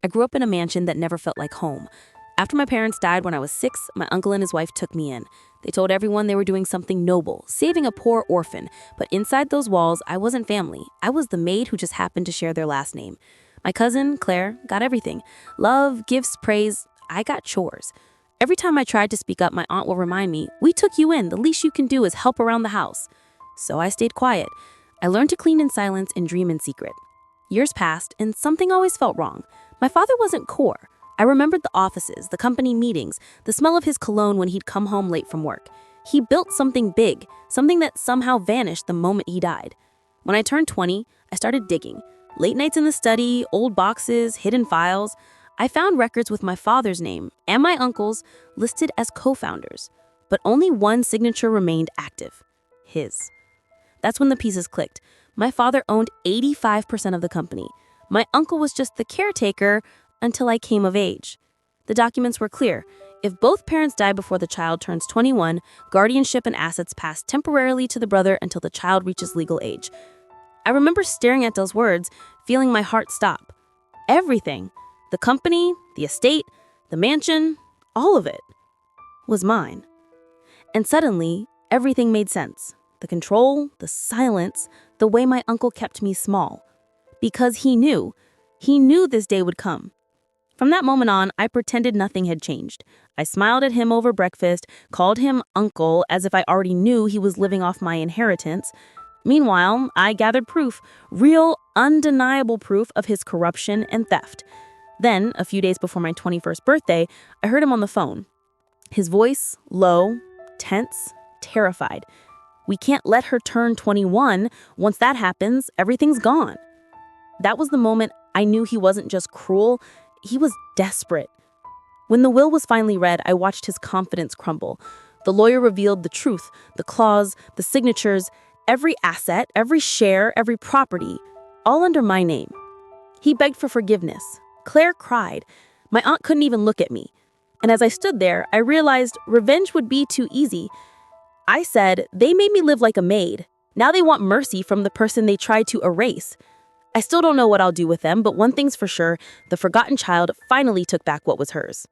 I grew up in a mansion that never felt like home. After my parents died when I was 6, my uncle and his wife took me in. They told everyone they were doing something noble, saving a poor orphan. But inside those walls, I wasn't family. I was the maid who just happened to share their last name. My cousin, Claire, got everything. Love, gifts, praise. I got chores. Every time I tried to speak up, my aunt will remind me, "We took you in. The least you can do is help around the house." So I stayed quiet. I learned to clean in silence and dream in secret. Years passed, and something always felt wrong. My father wasn't core. I remembered the offices, the company meetings, the smell of his cologne when he'd come home late from work. He built something big, something that somehow vanished the moment he died. When I turned 20, I started digging. Late nights in the study, old boxes, hidden files. I found records with my father's name and my uncle's listed as co-founders. But only one signature remained active: his. That's when the pieces clicked. My father owned 85% of the company. My uncle was just the caretaker until I came of age. The documents were clear. If both parents die before the child turns 21, guardianship and assets pass temporarily to the brother until the child reaches legal age. I remember staring at those words, feeling my heart stop. Everything, the company, the estate, the mansion, all of it was mine. And suddenly, everything made sense. The control, the silence, the way my uncle kept me small. Because he knew this day would come. From that moment on, I pretended nothing had changed. I smiled at him over breakfast, called him uncle as if I already knew he was living off my inheritance. Meanwhile, I gathered proof, real, undeniable proof of his corruption and theft. Then, a few days before my 21st birthday, I heard him on the phone. His voice, low, tense, terrified. "We can't let her turn 21. Once that happens, everything's gone." That was the moment I knew he wasn't just cruel, he was desperate. When the will was finally read, I watched his confidence crumble. The lawyer revealed the truth, the clause, the signatures, every asset, every share, every property, all under my name. He begged for forgiveness. Claire cried. My aunt couldn't even look at me. And as I stood there, I realized revenge would be too easy. I said, "They made me live like a maid. Now they want mercy from the person they tried to erase." I still don't know what I'll do with them, but one thing's for sure, the forgotten child finally took back what was hers.